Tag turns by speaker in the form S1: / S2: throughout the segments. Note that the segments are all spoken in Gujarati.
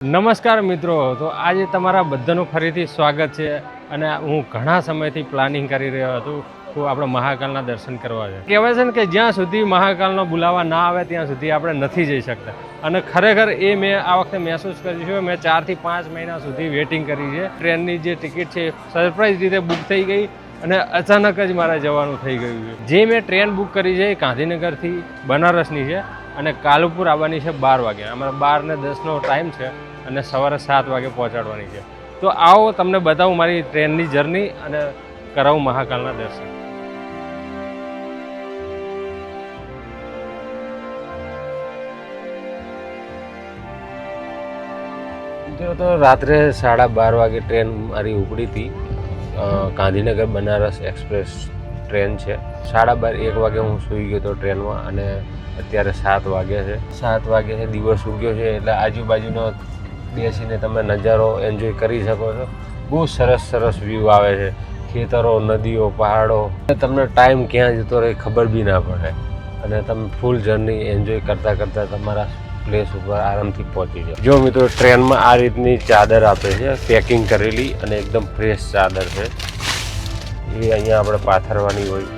S1: નમસ્કાર મિત્રો, તો આજે તમારા બધાનું ફરીથી સ્વાગત છે અને હું ઘણા સમયથી પ્લાનિંગ કરી રહ્યો હતો કે આપણે મહાકાલના દર્શન કરવા છે. કહેવાય છે ને કે જ્યાં સુધી મહાકાલનો બોલાવા ના આવે ત્યાં સુધી આપણે નથી જઈ શકતા અને ખરેખર એ મેં આ વખતે મહેસૂસ કર્યું છે. મેં 4 થી 5 મહિના સુધી વેઇટિંગ કરી છે. ટ્રેનની જે ટિકિટ છે સરપ્રાઈઝ રીતે બુક થઈ ગઈ અને અચાનક જ મારે જવાનું થઈ ગયું છે. જે મેં ટ્રેન બુક કરી છે એ ગાંધીનગરથી બનારસની છે અને કાલુપુર આવવાની છે 12 વાગે. અમારા 12 ને 10નો ટાઈમ છે અને સવારે 7 વાગે પહોંચાડવાની છે. તો આવો તમને બતાવું મારી ટ્રેનની જર્ની અને કરાવું મહાકાલના દર્શન. તો રાત્રે 12:30 વાગે ટ્રેન મારી ઉપડી હતી. ગાંધીનગર બનારસ એક્સપ્રેસ ટ્રેન છે. 12:30 1 વાગે હું સૂઈ ગયો હતો ટ્રેનમાં અને અત્યારે 7 વાગ્યા છે. 7 વાગે છે, દિવસ ઉગ્યો છે એટલે આજુબાજુનો બેસીને તમે નજારો એન્જોય કરી શકો છો. બહુ સરસ વ્યૂ આવે છે, ખેતરો, નદીઓ, પહાડો. તમને ટાઈમ ક્યાં જતો રહે ખબર બી ના પડે અને તમે ફૂલ જર્ની એન્જોય કરતાં તમારા પ્લેસ ઉપર આરામથી પહોંચી જાઓ. જો મિત્રો, ટ્રેનમાં આ રીતની ચાદર આપે છે, પેકિંગ કરેલી અને એકદમ ફ્રેશ ચાદર છે. એ અહીંયા આપણે પાથરવાની હોય.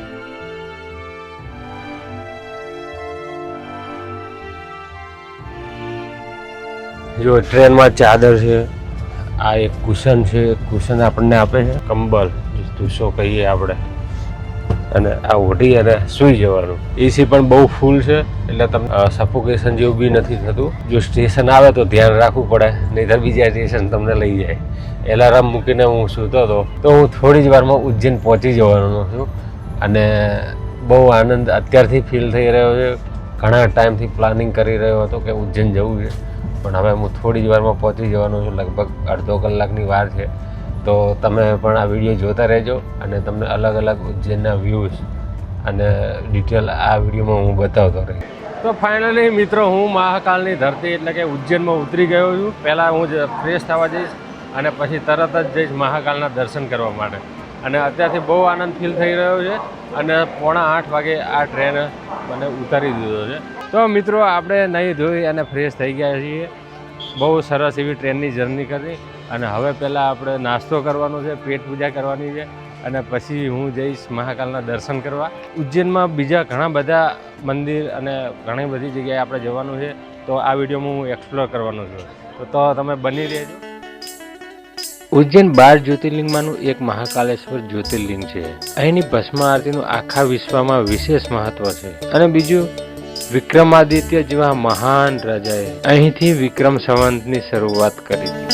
S1: જો ટ્રેનમાં ચાદર છે, આ એક કુશન છે, કુશન આપણને આપે છે, કંબલ ધૂસો કહીએ આપણે, અને આ ઓઢી અને સૂઈ જવાનું. એસી પણ બહુ ફૂલ છે એટલે તમને સફોકેશન જેવું બી નથી થતું. જો સ્ટેશન આવે તો ધ્યાન રાખવું પડે, નહીંતર બીજા સ્ટેશન તમને લઈ જાય. એલાર્મ મૂકીને હું સૂતો હતો તો હું થોડી જ વારમાં ઉજ્જૈન પહોંચી જવાનો છું અને બહુ આનંદ અત્યારથી ફીલ થઈ રહ્યો છે. ઘણા ટાઈમથી પ્લાનિંગ કરી રહ્યો હતો કે ઉજ્જૈન જવું છે, પણ હવે હું થોડી જ વારમાં પહોંચી જવાનો છું. લગભગ અડધો કલાકની વાર છે. તો તમે પણ આ વિડીયો જોતા રહેજો અને તમને અલગ ઉજ્જૈનના વ્યૂઝ અને ડિટેલ આ વિડીયોમાં હું બતાવતો રહીશ. તો ફાઇનલી મિત્રો, હું મહાકાલની ધરતી એટલે કે ઉજ્જૈનમાં ઉતરી ગયો છું. પહેલાં હું ફ્રેશ થવા જઈશ અને પછી તરત જ જઈશ મહાકાલના દર્શન કરવા માટે. અને અત્યારથી બહુ આનંદ ફીલ થઈ રહ્યો છે અને 7:45 વાગે આ ટ્રેન મને ઉતારી દીધો છે. તો મિત્રો, આપણે નહીં ધોઈ અને ફ્રેશ થઈ ગયા છીએ. બહુ સરસ એવી ટ્રેનની જર્ની કરી અને હવે પહેલાં આપણે નાસ્તો કરવાનો છે, પેટ પૂજા કરવાની છે અને પછી હું જઈશ મહાકાલના દર્શન કરવા. ઉજ્જૈનમાં બીજા ઘણા બધા મંદિર અને ઘણી બધી જગ્યાએ આપણે જવાનું છે. તો આ વિડીયોમાં હું એક્સપ્લોર કરવાનો છું, તો તમે બની રહેજો. ઉજ્જૈન 12 જ્યોતિર્લિંગમાંનું એક મહાકાલેશ્વર જ્યોતિર્લિંગ છે. અહીંની ભસ્મ આરતીનું આખા વિશ્વમાં વિશેષ મહત્વ છે. અને બીજું, વિક્રમાદિત્ય જેવા મહાન રાજાએ અહીંથી વિક્રમ સંવંતની શરૂઆત કરી હતી.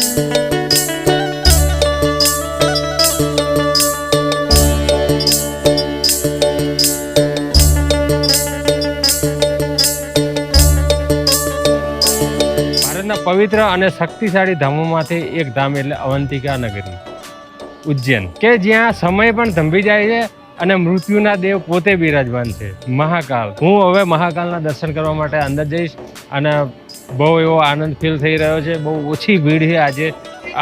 S1: ભારતના પવિત્ર અને શક્તિશાળી ધામોમાંથી એક ધામ એટલે અવંતિકા નગરી ઉજ્જૈન, કે જ્યાં સમય પણ થંભી જાય છે અને મૃત્યુના દેવ પોતે બિરાજમાન છે, મહાકાલ. હું હવે મહાકાલના દર્શન કરવા માટે અંદર જઈશ અને બહુ એવો આનંદ ફીલ થઈ રહ્યો છે. બહુ ઓછી ભીડ છે. આજે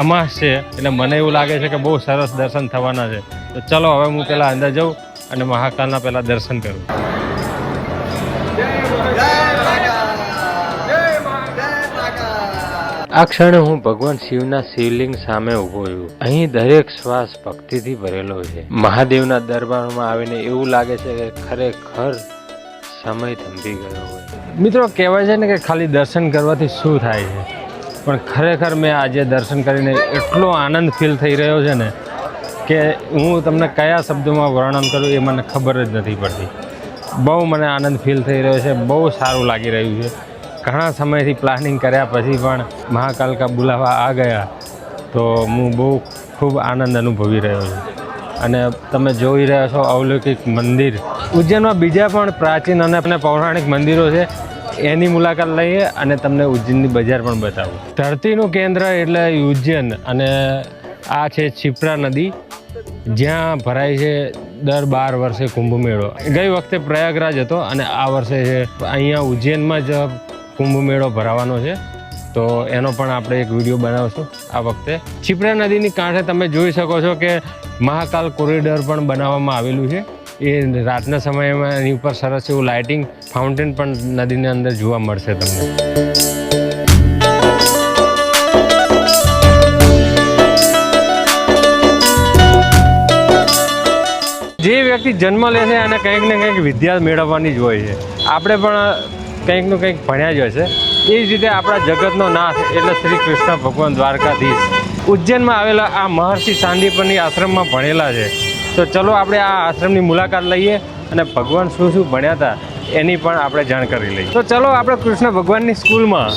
S1: અમાસ છે એટલે મને એવું લાગે છે કે બહુ સરસ દર્શન થવાના છે. તો ચલો હવે હું પહેલાં અંદર જાઉં અને મહાકાલના પહેલાં દર્શન કરું. આ ક્ષણે હું ભગવાન શિવના શિવલિંગ સામે ઊભો છું. અહીં દરેક શ્વાસ ભક્તિથી ભરેલો છે. મહાદેવના દરબારમાં આવીને એવું લાગે છે કે ખરેખર સમય થંભી ગયો હોય. મિત્રો, કહેવાય છે ને કે ખાલી દર્શન કરવાથી શું થાય છે, પણ ખરેખર મેં આજે દર્શન કરીને એટલો આનંદ ફીલ થઈ રહ્યો છે ને કે હું તમને કયા શબ્દોમાં વર્ણન કરું એ મને ખબર જ નથી પડતી. બહુ મને આનંદ ફીલ થઈ રહ્યો છે. બહુ સારું લાગી રહ્યું છે. ઘણા સમયથી પ્લાનિંગ કર્યા પછી પણ મહાકાલ કા બુલાવા આ ગયા તો હું બહુ ખૂબ આનંદ અનુભવી રહ્યો છું. અને તમે જોઈ રહ્યા છો અવલૌકિક મંદિર. ઉજ્જૈનમાં બીજા પણ પ્રાચીન અને પૌરાણિક મંદિરો છે, એની મુલાકાત લઈએ અને તમને ઉજ્જૈનની બજાર પણ બતાવું. ધરતીનું કેન્દ્ર એટલે ઉજ્જૈન અને આ છે શિપ્રા નદી, જ્યાં ભરાય છે દર 12 વર્ષે કુંભ મેળો. ગઈ વખતે પ્રયાગરાજ હતો અને આ વર્ષે છે અહીંયા ઉજ્જૈનમાં જ કુંભ મેળો ભરાવાનો છે. તો એનો પણ આપણે એક વિડીયો બનાવશું આ વખતે. શિપ્રા નદીની કાંઠે તમે જોઈ શકો છો કે મહાકાલ કોરિડોર પણ બનાવવામાં આવેલું છે. એ રાતના સમયમાં એની ઉપર સરસ એવું લાઇટિંગ ફાઉન્ટેન પણ નદીની અંદર જોવા મળશે તમને. વ્યક્તિ જન્મ લે છે અને કંઈક ને કંઈક વિદ્યા મેળવવાની જ હોય છે. આપણે પણ કંઈકનું કંઈક ભણ્યા જ હોય છે. એ જ રીતે આપણા જગતનો નાથ એટલે શ્રી કૃષ્ણ ભગવાન દ્વારકાધીશ ઉજ્જૈનમાં આવેલા આ મહર્ષિ સાંદીપની આશ્રમમાં ભણેલા છે. તો ચલો આપણે આ આશ્રમની મુલાકાત લઈએ અને ભગવાન શું શું ભણ્યા હતા એની પણ આપણે જાણકારી લઈએ. તો ચલો આપણે કૃષ્ણ ભગવાનની સ્કૂલમાં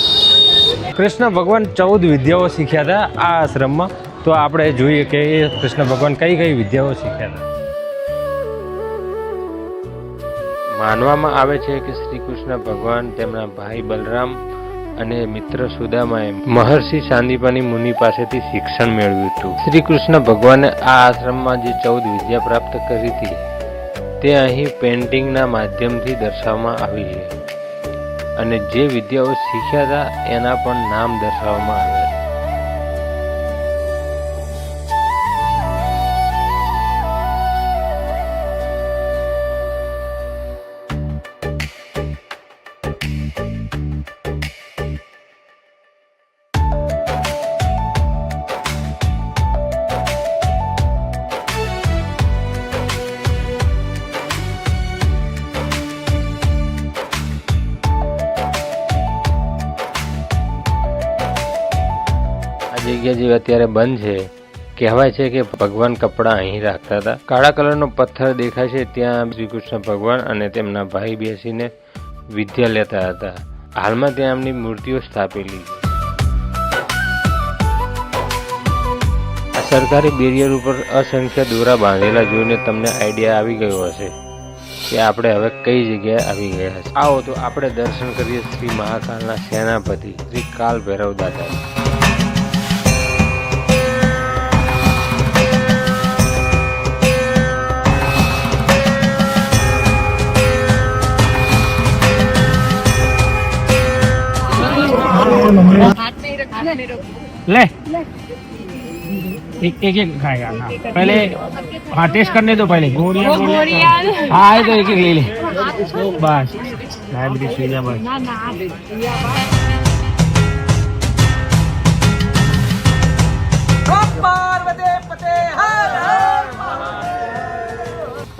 S1: કૃષ્ણ ભગવાન 14 વિદ્યાઓ શીખ્યા હતા આ આશ્રમમાં. તો આપણે જોઈએ કે એ કૃષ્ણ ભગવાન કઈ કઈ વિદ્યાઓ શીખ્યા હતા. માનવામાં આવે છે કે શ્રી કૃષ્ણ ભગવાન તેમના ભાઈ બલરામ અને મિત્ર સુદામાએ મહર્ષિ સાંદીપની મુનિ પાસેથી શિક્ષણ મેળવ્યું હતું. શ્રી કૃષ્ણ ભગવાને આ આશ્રમમાં જે 14 વિદ્યા પ્રાપ્ત કરી હતી તે અહીં પેઇન્ટિંગના માધ્યમથી દર્શાવવામાં આવી છે અને જે વિદ્યાઓ શીખ્યા હતા એના પણ નામ દર્શાવવામાં આવ્યા છે. જગ્યા જે અત્યારે બંધ છે, કહેવાય છે કે ભગવાન કપડાં અહીં રાખતા હતા. કાળા કલરનો પથ્થર દેખાય છે, ત્યાં શ્રી કૃષ્ણ ભગવાન અને તેમના ભાઈ બેસીને વિદ્યા લેતા હતા. હાલમાં ત્યાં એમની મૂર્તિઓ સ્થાપેલી છે. આ સરકારી બેરિયર ઉપર અસંખ્ય દોરા બાંધેલા જોઈને તમને આઈડિયા આવી ગયો હશે કે આપણે હવે કઈ જગ્યાએ આવી ગયા છે. આવો તો આપણે દર્શન કરીએ શ્રી મહાકાલના સેનાપતિ શ્રી કાલ ભૈરવ દાદા.
S2: ले एक खाएगा हाँ पहले हाँ टेस्ट करने दो पहले गोरिया हाँ है तो एक ले ले बस डायबिटीज हो जा बस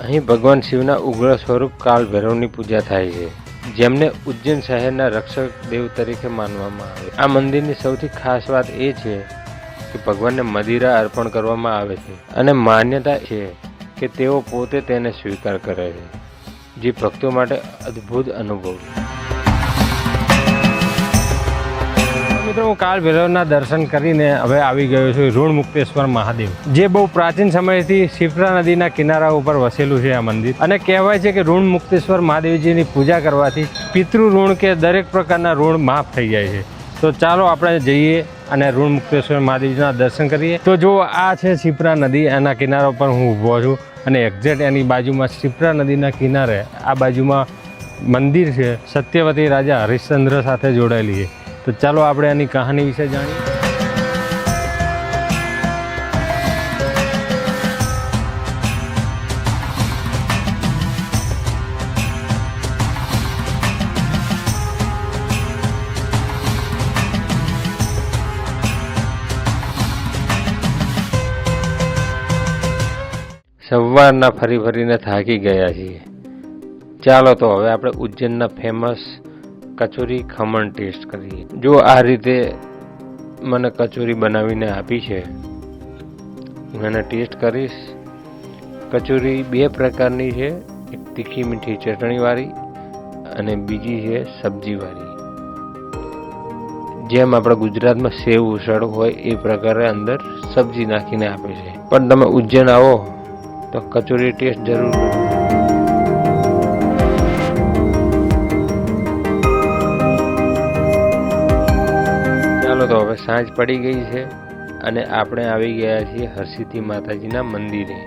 S1: અહીં ભગવાન શિવના ઉગ્ર સ્વરૂપ કાલ ભૈરવની પૂજા થાય છે, જેમને ઉજ્જૈન શહેરના રક્ષક દેવ તરીકે માનવામાં આવે. આ મંદિરની સૌથી ખાસ વાત એ છે કે ભગવાનને મદિરા અર્પણ કરવામાં આવે છે અને માન્યતા છે કે તેઓ પોતે તેને સ્વીકાર કરે છે, જે ભક્તો માટે અદ્ભુત અનુભવ છે. મિત્રો, હું કાલ ભૈરવના દર્શન કરીને હવે આવી ગયો છું ઋણમુક્તેશ્વર મહાદેવ, જે બહુ પ્રાચીન સમયથી શિપ્રા નદીના કિનારા ઉપર વસેલું છે આ મંદિર. અને કહેવાય છે કે ઋણમુક્તેશ્વર મહાદેવજીની પૂજા કરવાથી પિતૃ ઋણ કે દરેક પ્રકારના ઋણ માફ થઈ જાય છે. તો ચાલો આપણે જઈએ અને ઋણમુક્તેશ્વર મહાદેવજીના દર્શન કરીએ. તો જો આ છે શિપ્રા નદી, એના કિનારા પર હું ઊભો છું અને એક્ઝેક્ટ એની બાજુમાં શિપ્રા નદીના કિનારે આ બાજુમાં મંદિર છે, સત્યવતી રાજા હરિશ્ચંદ્ર સાથે જોડાયેલી છે. તો ચાલો આપણે એની કહાની વિશે જાણીએ. સવારના ફરીને થાકી ગયા છીએ. ચાલો તો હવે આપણે ઉજ્જૈનના ફેમસ કચોરી ખમણ ટેસ્ટ કરીએ. જો આ રીતે મને કચોરી બનાવીને આપી છે, હું એને ટેસ્ટ કરીશ. કચોરી બે પ્રકારની છે, એક તીખી મીઠી ચટણીવાળી અને બીજી છે સબ્જીવાળી. જેમ આપણે ગુજરાતમાં સેવ ઉસળ હોય એ પ્રકારે અંદર સબ્જી નાખીને આપે છે. પણ તમે ઉજ્જૈન આવો તો કચોરી ટેસ્ટ જરૂર કરો. ચાલો તો હવે સાંજ પડી ગઈ છે અને આપણે આવી ગયા છીએ હરસિદ્ધિ માતાજીના મંદિરે,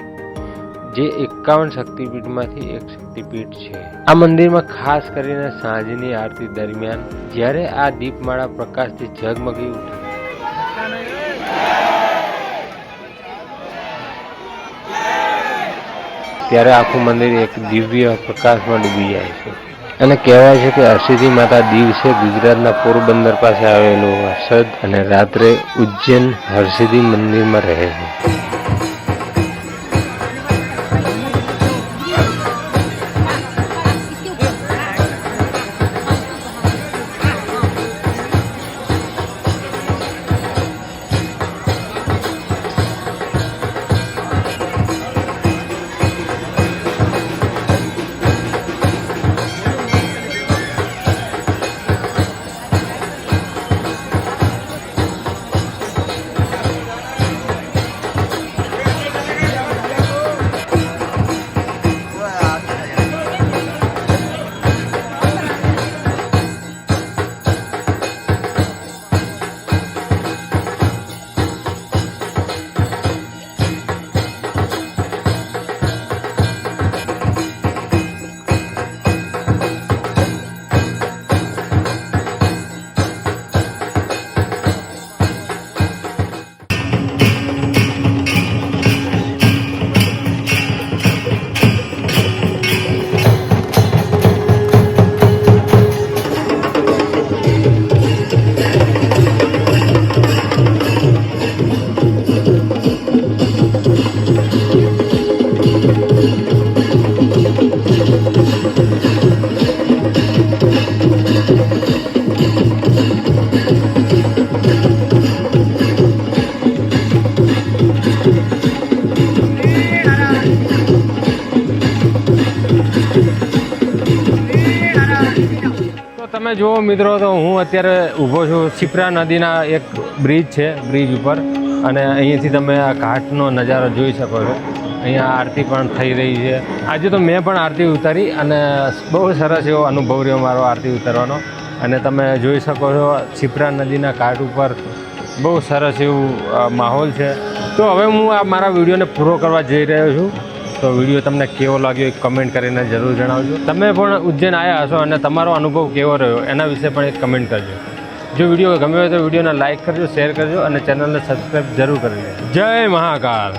S1: જે 51 શક્તિપીઠમાંથી એક શક્તિપીઠ છે. આ મંદિરમાં ખાસ કરીને સાંજની આરતી દરમિયાન જ્યારે આ દીપમાળા પ્રકાશથી ઝગમગી ઉઠે ત્યારે આખું મંદિર એક દિવ્ય પ્રકાશમાં ડૂબી જાય છે. અને કહેવાય છે કે હરસિદ્ધિ માતા દીવ છે ગુજરાતના પોરબંદર પાસે આવેલું હર્ષદ, અને રાત્રે ઉજ્જૈન હરસિદ્ધિ મંદિરમાં રહે છે. જુઓ મિત્રો, તો હું અત્યારે ઊભો છું શિપ્રા નદીના એક બ્રિજ છે, બ્રિજ ઉપર, અને અહીંયાથી તમે આ ઘાટનો નજારો જોઈ શકો છો. અહીંયા આરતી પણ થઈ રહી છે. આજે તો મેં પણ આરતી ઉતારી અને બહુ સરસ એવો અનુભવ રહ્યો મારો આરતી ઉતારવાનો. અને તમે જોઈ શકો છો શિપ્રા નદીના ઘાટ ઉપર બહુ સરસ એવું માહોલ છે. તો હવે હું આ મારા વિડીયોને પૂરો કરવા જઈ રહ્યો છું. તો વિડીયો તમને કેવો લાગ્યો એક કમેન્ટ કરીને જરૂર જણાવજો. તમે પણ ઉજ્જૈન આવ્યા હશો અને તમારો અનુભવ કેવો રહ્યો એના વિશે પણ એક કમેન્ટ કરજો. જો વિડીયો ગમ્યો હોય તો વિડીયોને લાઇક કરજો, શેર કરજો અને ચેનલને સબસ્ક્રાઈબ જરૂર કરી લેજો. જય મહાકાલ.